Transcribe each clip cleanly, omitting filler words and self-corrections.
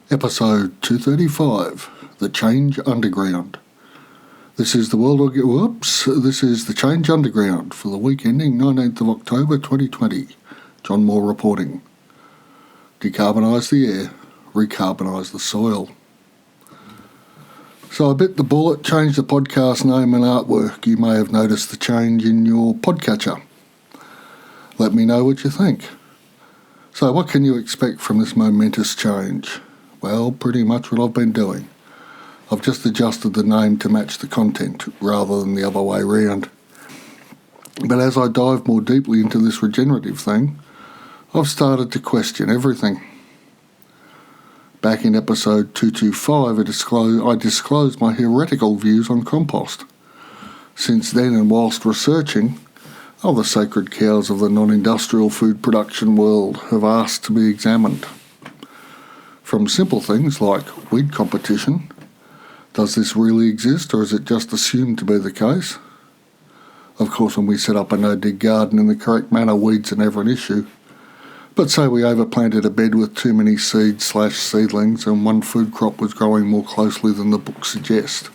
Episode 235, The Change Underground. This is the Change Underground for the week ending 19th of October 2020. John Moore reporting. Decarbonise the air, recarbonise the soil. So I bit the bullet, changed the podcast name and artwork. You may have noticed the change in your podcatcher. Let me know what you think. So what can you expect from this momentous change? Well, pretty much what I've been doing. I've just adjusted the name to match the content rather than the other way round. But as I dive more deeply into this regenerative thing, I've started to question everything. Back in episode 225, I disclosed my heretical views on compost. Since then, and whilst researching, other sacred cows of the non-industrial food production world have asked to be examined. From simple things like weed competition, does this really exist or is it just assumed to be the case? Of course, when we set up a no-dig garden in the correct manner, weeds are never an issue. But say we overplanted a bed with too many seeds/seedlings and one food crop was growing more closely than the books suggest.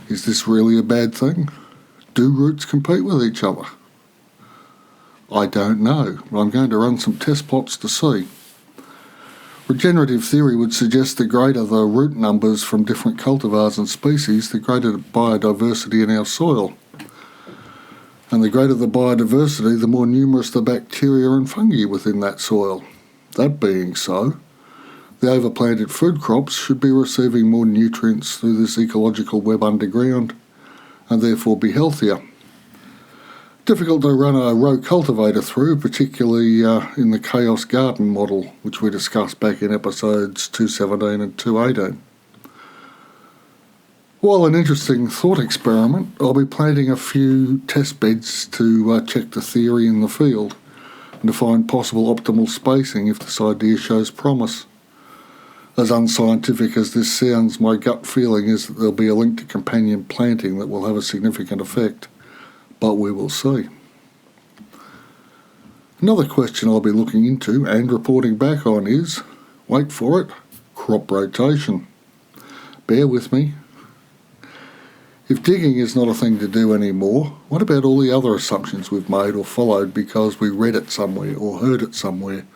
Is this really a bad thing? Do roots compete with each other? I don't know, but I'm going to run some test plots to see. Regenerative theory would suggest the greater the root numbers from different cultivars and species, the greater the biodiversity in our soil. And the greater the biodiversity, the more numerous the bacteria and fungi within that soil. That being so, the overplanted food crops should be receiving more nutrients through this ecological web underground, and therefore be healthier. Difficult to run a row cultivator through, particularly in the chaos garden model, which we discussed back in episodes 217 and 218. While an interesting thought experiment, I'll be planting a few test beds to check the theory in the field and to find possible optimal spacing if this idea shows promise. As unscientific as this sounds, my gut feeling is that there'll be a link to companion planting that will have a significant effect. But we will see. Another question I'll be looking into and reporting back on is, wait for it, crop rotation. Bear with me. If digging is not a thing to do anymore, what about all the other assumptions we've made or followed because we read it somewhere or heard it somewhere,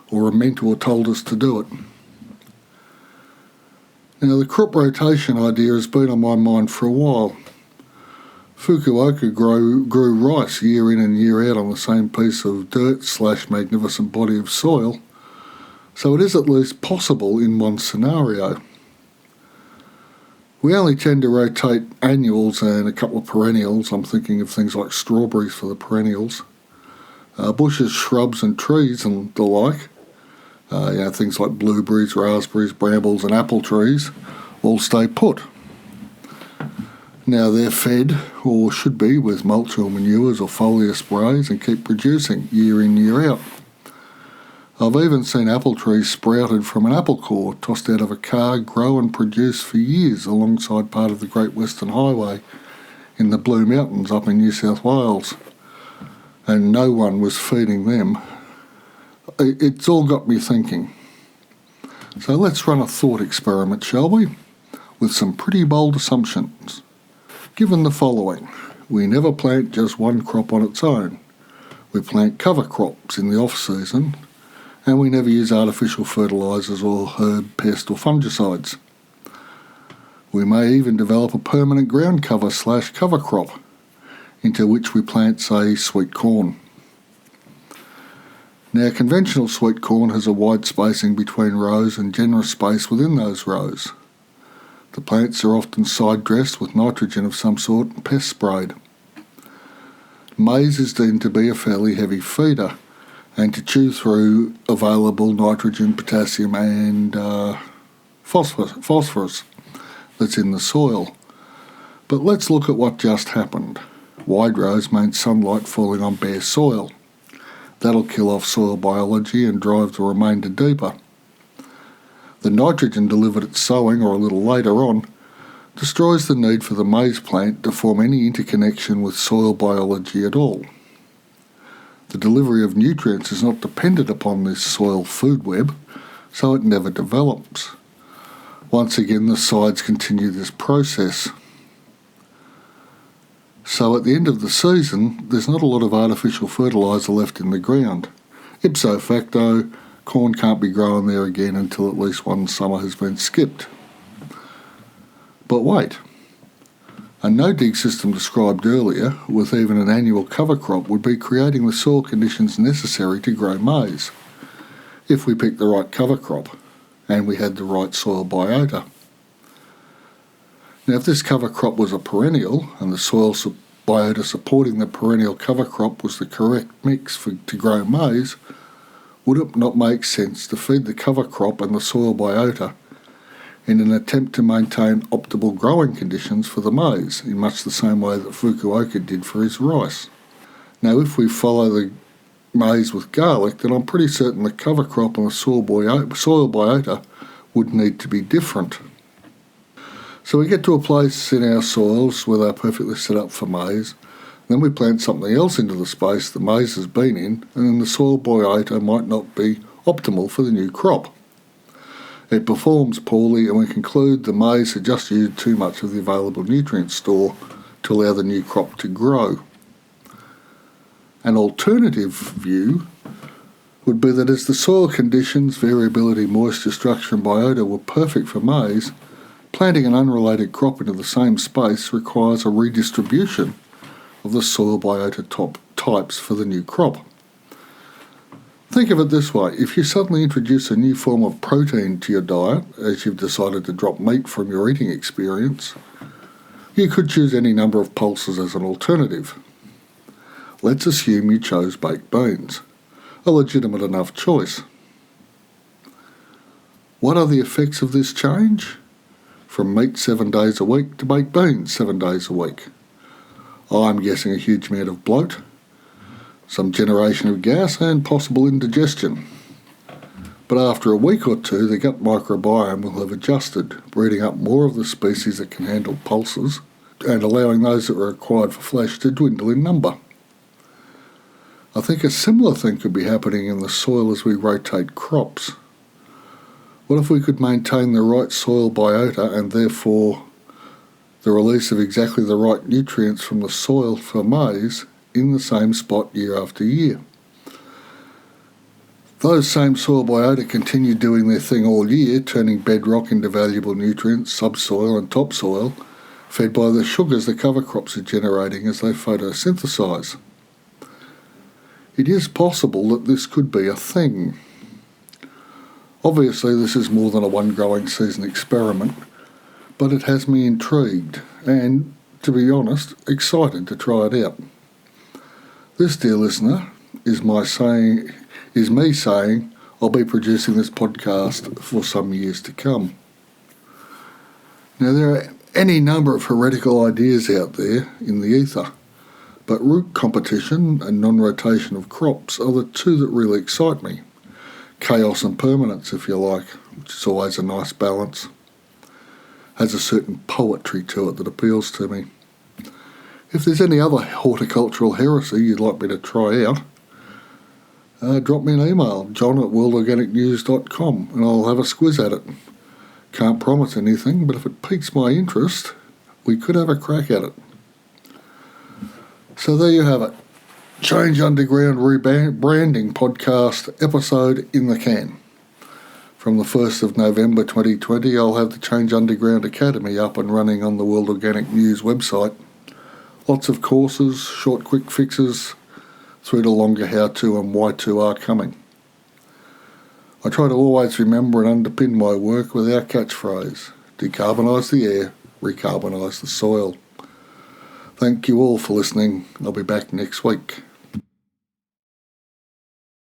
or a mentor told us to do it? Now, the crop rotation idea has been on my mind for a while. Fukuoka grew rice year in and year out on the same piece of dirt/magnificent body of soil, so it is at least possible in one scenario. We only tend to rotate annuals and a couple of perennials. I'm thinking of things like strawberries for the perennials. Bushes, shrubs and trees and the like, things like blueberries, raspberries, brambles and apple trees, all stay put. Now they're fed, or should be, with mulch or manures or foliar sprays and keep producing year in, year out. I've even seen apple trees sprouted from an apple core tossed out of a car, grow and produce for years alongside part of the Great Western Highway in the Blue Mountains up in New South Wales. And no one was feeding them. It's all got me thinking. So let's run a thought experiment, shall we? With some pretty bold assumptions. Given the following, we never plant just one crop on its own. We plant cover crops in the off-season, and we never use artificial fertilisers or herb, pest or fungicides. We may even develop a permanent ground cover/cover crop, into which we plant, say, sweet corn. Now, conventional sweet corn has a wide spacing between rows and generous space within those rows. The plants are often side-dressed with nitrogen of some sort and pest sprayed. Maize is deemed to be a fairly heavy feeder and to chew through available nitrogen, potassium and phosphorus that's in the soil. But let's look at what just happened. Wide rows mean sunlight falling on bare soil. That'll kill off soil biology and drive the remainder deeper. The nitrogen delivered at sowing or a little later on destroys the need for the maize plant to form any interconnection with soil biology at all. The delivery of nutrients is not dependent upon this soil food web, so it never develops. Once again, the sides continue this process. So at the end of the season, there's not a lot of artificial fertiliser left in the ground. Ipso facto, corn can't be growing there again until at least one summer has been skipped. But wait, a no-dig system described earlier, with even an annual cover crop, would be creating the soil conditions necessary to grow maize, if we picked the right cover crop and we had the right soil biota. Now, if this cover crop was a perennial and the soil biota supporting the perennial cover crop was the correct mix to grow maize, would it not make sense to feed the cover crop and the soil biota in an attempt to maintain optimal growing conditions for the maize, in much the same way that Fukuoka did for his rice? Now, if we follow the maize with garlic, then I'm pretty certain the cover crop and the soil biota would need to be different. So we get to a place in our soils where they're perfectly set up for maize, then we plant something else into the space that maize has been in, and then the soil biota might not be optimal for the new crop. It performs poorly, and we conclude the maize had just used too much of the available nutrient store to allow the new crop to grow. An alternative view would be that as the soil conditions, variability, moisture, structure and biota were perfect for maize, planting an unrelated crop into the same space requires a redistribution of the soil biota types for the new crop. Think of it this way: if you suddenly introduce a new form of protein to your diet, as you've decided to drop meat from your eating experience, you could choose any number of pulses as an alternative. Let's assume you chose baked beans, a legitimate enough choice. What are the effects of this change? From meat 7 days a week to baked beans 7 days a week. I'm guessing a huge amount of bloat, some generation of gas and possible indigestion. But after a week or two, the gut microbiome will have adjusted, breeding up more of the species that can handle pulses and allowing those that are required for flesh to dwindle in number. I think a similar thing could be happening in the soil as we rotate crops. What if we could maintain the right soil biota and therefore the release of exactly the right nutrients from the soil for maize in the same spot year after year? Those same soil biota continue doing their thing all year, turning bedrock into valuable nutrients, subsoil and topsoil, fed by the sugars the cover crops are generating as they photosynthesize. It is possible that this could be a thing. Obviously, this is more than a one growing season experiment, but it has me intrigued and, to be honest, excited to try it out. This, dear listener, is me saying I'll be producing this podcast for some years to come. Now, there are any number of heretical ideas out there in the ether, but root competition and non-rotation of crops are the two that really excite me. Chaos and permanence, if you like, which is always a nice balance. Has a certain poetry to it that appeals to me. If there's any other horticultural heresy you'd like me to try out, drop me an email, john@worldorganicnews.com, and I'll have a squiz at it. Can't promise anything, but if it piques my interest, we could have a crack at it. So there you have it. Change Underground Rebranding Podcast episode in the can. From the 1st of November 2020, I'll have the Change Underground Academy up and running on the World Organic News website. Lots of courses, short quick fixes, through to longer how-to and why-to are coming. I try to always remember and underpin my work with our catchphrase: decarbonise the air, recarbonise the soil. Thank you all for listening. I'll be back next week.